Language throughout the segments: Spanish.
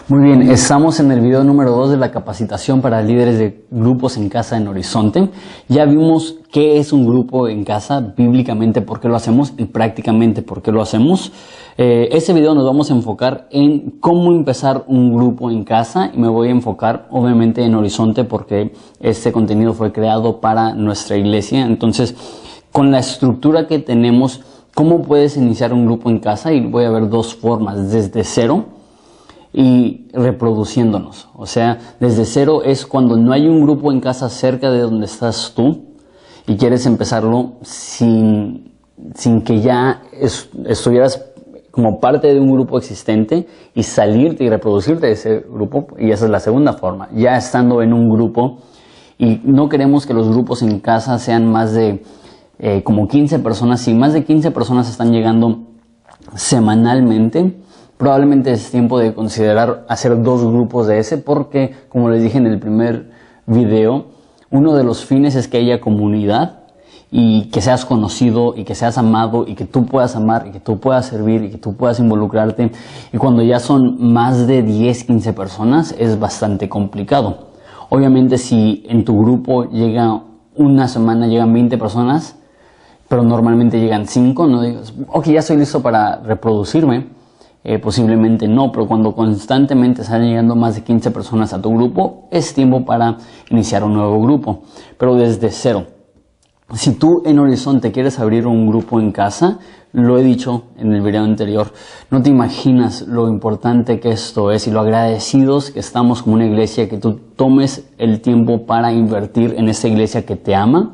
Muy bien, estamos en el video número 2 de la capacitación para líderes de grupos en casa en Horizonte. Ya vimos qué es un grupo en casa, bíblicamente por qué lo hacemos y prácticamente por qué lo hacemos. Este video nos vamos a enfocar en cómo empezar un grupo en casa y me voy a enfocar obviamente en Horizonte porque este contenido fue creado para nuestra iglesia. Entonces, con la estructura que tenemos, ¿cómo puedes iniciar un grupo en casa? Y voy a ver dos formas, desde cero y reproduciéndonos. O sea, desde cero es cuando no hay un grupo en casa cerca de donde estás tú y quieres empezarlo sin que ya estuvieras como parte de un grupo existente y salirte y reproducirte de ese grupo. Y esa es la segunda forma, ya estando en un grupo. Y no queremos que los grupos en casa sean más de como 15 personas. Si más de 15 personas están llegando semanalmente, probablemente es tiempo de considerar hacer dos grupos de ese porque, como les dije en el primer video, uno de los fines es que haya comunidad y que seas conocido y que seas amado y que tú puedas amar y que tú puedas servir y que tú puedas involucrarte. Y cuando ya son más de 10, 15 personas es bastante complicado. Obviamente si en tu grupo llega una semana, llegan 20 personas, pero normalmente llegan 5, no digas, ok, ya estoy listo para reproducirme. Posiblemente no, pero cuando constantemente están llegando más de 15 personas a tu grupo, es tiempo para iniciar un nuevo grupo, pero desde cero. Si tú en Horizonte quieres abrir un grupo en casa, lo he dicho en el video anterior, no te imaginas lo importante que esto es y lo agradecidos que estamos como una iglesia, que tú tomes el tiempo para invertir en esta iglesia que te ama.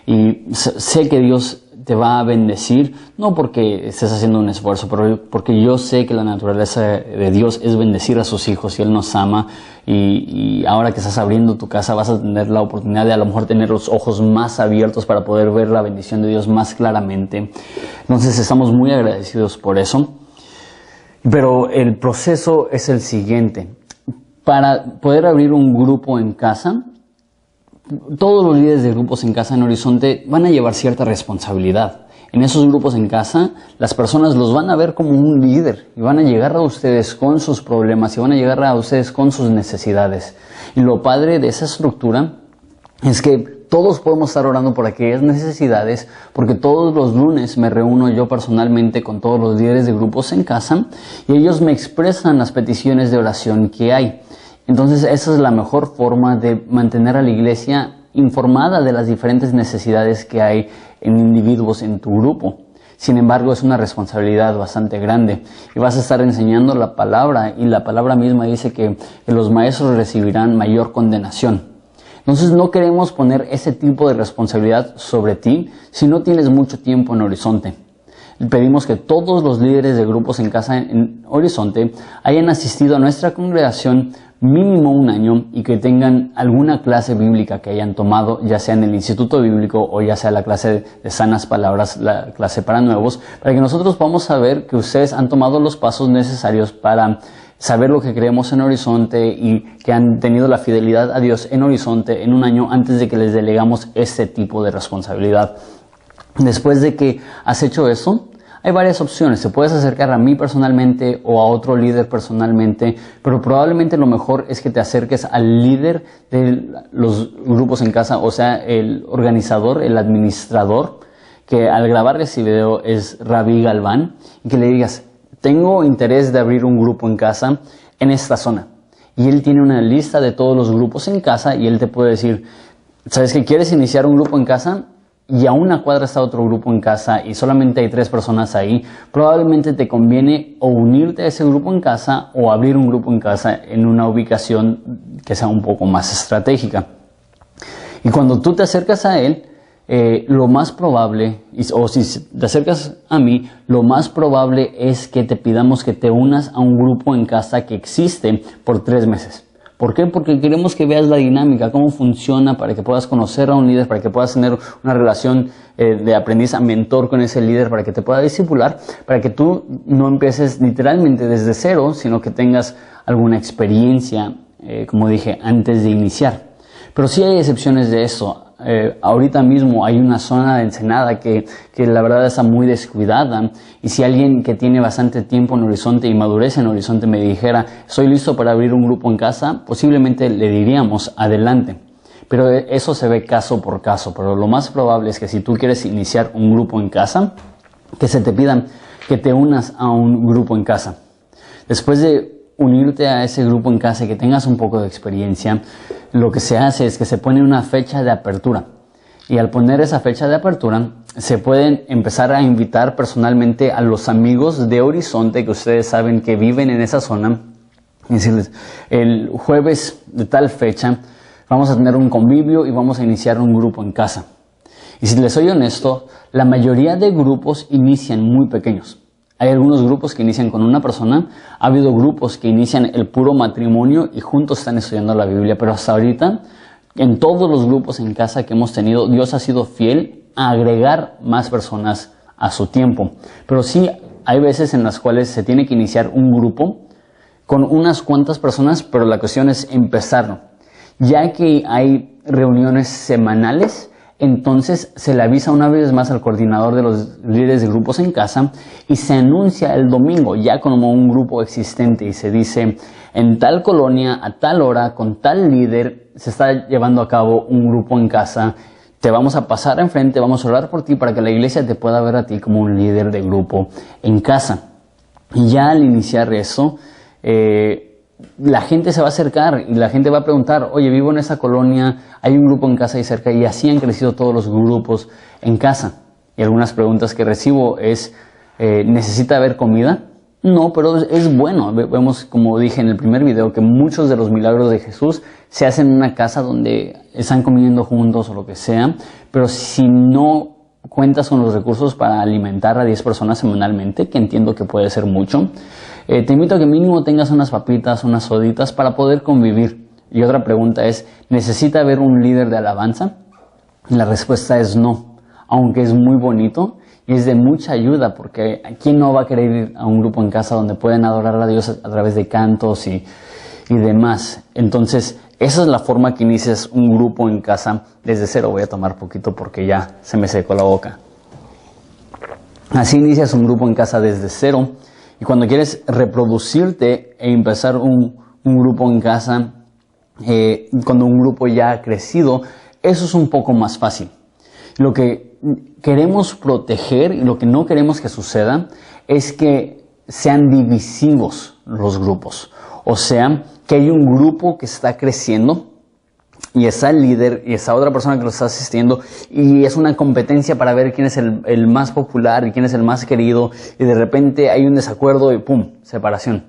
Y sé que Dios te va a bendecir, no porque estés haciendo un esfuerzo, pero porque yo sé que la naturaleza de Dios es bendecir a sus hijos y Él nos ama. Y ahora que estás abriendo tu casa vas a tener la oportunidad de a lo mejor tener los ojos más abiertos para poder ver la bendición de Dios más claramente. Entonces estamos muy agradecidos por eso. Pero el proceso es el siguiente. Para poder abrir un grupo en casa, todos los líderes de grupos en casa en Horizonte van a llevar cierta responsabilidad. En esos grupos en casa, las personas los van a ver como un líder y van a llegar a ustedes con sus problemas y van a llegar a ustedes con sus necesidades. Y lo padre de esa estructura es que todos podemos estar orando por aquellas necesidades, porque todos los lunes me reúno yo personalmente con todos los líderes de grupos en casa y ellos me expresan las peticiones de oración que hay. Entonces esa es la mejor forma de mantener a la iglesia informada de las diferentes necesidades que hay en individuos en tu grupo. Sin embargo, es una responsabilidad bastante grande y vas a estar enseñando la palabra y la palabra misma dice que los maestros recibirán mayor condenación. Entonces no queremos poner ese tipo de responsabilidad sobre ti si no tienes mucho tiempo en Horizonte. Pedimos que todos los líderes de grupos en casa en Horizonte hayan asistido a nuestra congregación mínimo un año y que tengan alguna clase bíblica que hayan tomado, ya sea en el Instituto Bíblico o ya sea la clase de Sanas Palabras, la clase para nuevos, para que nosotros podamos saber que ustedes han tomado los pasos necesarios para saber lo que creemos en Horizonte y que han tenido la fidelidad a Dios en Horizonte en un año antes de que les delegamos este tipo de responsabilidad. Después de que has hecho eso, hay varias opciones. Te puedes acercar a mí personalmente o a otro líder personalmente, pero probablemente lo mejor es que te acerques al líder de los grupos en casa, o sea, el organizador, el administrador, que al grabar ese video es Rabí Galván, y que le digas, tengo interés de abrir un grupo en casa en esta zona. Y él tiene una lista de todos los grupos en casa y él te puede decir, ¿sabes que quieres iniciar un grupo en casa? Y a una cuadra está otro grupo en casa y solamente hay 3 personas ahí, probablemente te conviene o unirte a ese grupo en casa o abrir un grupo en casa en una ubicación que sea un poco más estratégica. Y cuando tú te acercas a él, lo más probable, o si te acercas a mí, lo más probable es que te pidamos que te unas a un grupo en casa que existe por 3 meses. ¿Por qué? Porque queremos que veas la dinámica, cómo funciona, para que puedas conocer a un líder, para que puedas tener una relación de aprendiz a mentor con ese líder, para que te pueda discipular, para que tú no empieces literalmente desde cero, sino que tengas alguna experiencia, como dije, antes de iniciar. Pero sí hay excepciones de eso. ahorita mismo hay una zona de Ensenada que la verdad está muy descuidada, y si alguien que tiene bastante tiempo en Horizonte y madurez en Horizonte me dijera, estoy listo para abrir un grupo en casa, posiblemente le diríamos adelante. Pero eso se ve caso por caso, pero lo más probable es que si tú quieres iniciar un grupo en casa, que se te pidan que te unas a un grupo en casa. Después de unirte a ese grupo en casa y que tengas un poco de experiencia, lo que se hace es que se pone una fecha de apertura. Y al poner esa fecha de apertura, se pueden empezar a invitar personalmente a los amigos de Horizonte que ustedes saben que viven en esa zona, y decirles, el jueves de tal fecha vamos a tener un convivio y vamos a iniciar un grupo en casa. Y si les soy honesto, la mayoría de grupos inician muy pequeños. Hay algunos grupos que inician con una persona, ha habido grupos que inician el puro matrimonio y juntos están estudiando la Biblia, pero hasta ahorita, en todos los grupos en casa que hemos tenido, Dios ha sido fiel a agregar más personas a su tiempo. Pero sí, hay veces en las cuales se tiene que iniciar un grupo con unas cuantas personas, pero la cuestión es empezarlo. Ya que hay reuniones semanales, entonces se le avisa una vez más al coordinador de los líderes de grupos en casa y se anuncia el domingo ya como un grupo existente y se dice, en tal colonia, a tal hora, con tal líder, se está llevando a cabo un grupo en casa. Te vamos a pasar enfrente, vamos a orar por ti para que la iglesia te pueda ver a ti como un líder de grupo en casa. Y ya al iniciar eso, la gente se va a acercar y la gente va a preguntar, oye, vivo en esa colonia, hay un grupo en casa ahí cerca, y así han crecido todos los grupos en casa. Y algunas preguntas que recibo es, ¿necesita haber comida? No, pero es bueno. Vemos, como dije en el primer video, que muchos de los milagros de Jesús se hacen en una casa donde están comiendo juntos o lo que sea, pero si no cuentas con los recursos para alimentar a 10 personas semanalmente, que entiendo que puede ser mucho, te invito a que mínimo tengas unas papitas, unas soditas para poder convivir. Y otra pregunta es, ¿necesita haber un líder de alabanza? Y la respuesta es no, aunque es muy bonito y es de mucha ayuda, porque ¿quién no va a querer ir a un grupo en casa donde pueden adorar a Dios a través de cantos y demás? Entonces, esa es la forma que inicias un grupo en casa desde cero. Voy a tomar poquito porque ya se me secó la boca. Así inicias un grupo en casa desde cero. Y cuando quieres reproducirte e empezar un grupo en casa, cuando un grupo ya ha crecido, eso es un poco más fácil. Lo que queremos proteger y lo que no queremos que suceda es que sean divisivos los grupos. O sea, que hay un grupo que está creciendo y está el líder y está otra persona que lo está asistiendo y es una competencia para ver quién es el más popular y quién es el más querido, y de repente hay un desacuerdo y ¡pum!, separación.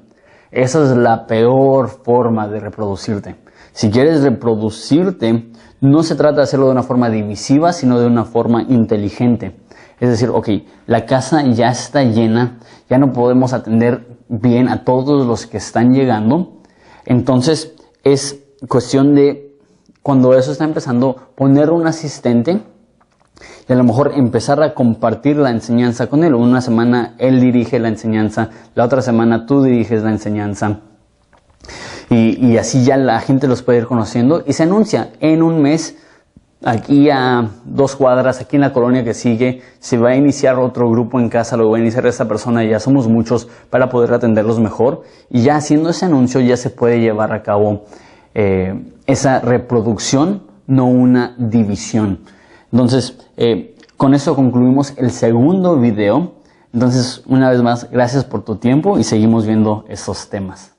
Esa es la peor forma de reproducirte. Si quieres reproducirte, no se trata de hacerlo de una forma divisiva, sino de una forma inteligente. Es decir, ok, la casa ya está llena, ya no podemos atender bien a todos los que están llegando, entonces es cuestión de, cuando eso está empezando, poner un asistente y a lo mejor empezar a compartir la enseñanza con él. Una semana él dirige la enseñanza, la otra semana tú diriges la enseñanza. Y así ya la gente los puede ir conociendo y se anuncia en un mes, aquí a 2 cuadras, aquí en la colonia que sigue, se va a iniciar otro grupo en casa, lo va a iniciar esta persona, y ya somos muchos para poder atenderlos mejor. Y ya haciendo ese anuncio ya se puede llevar a cabo esa reproducción, no una división. Entonces, con eso concluimos el segundo video. Entonces, una vez más, gracias por tu tiempo y seguimos viendo estos temas.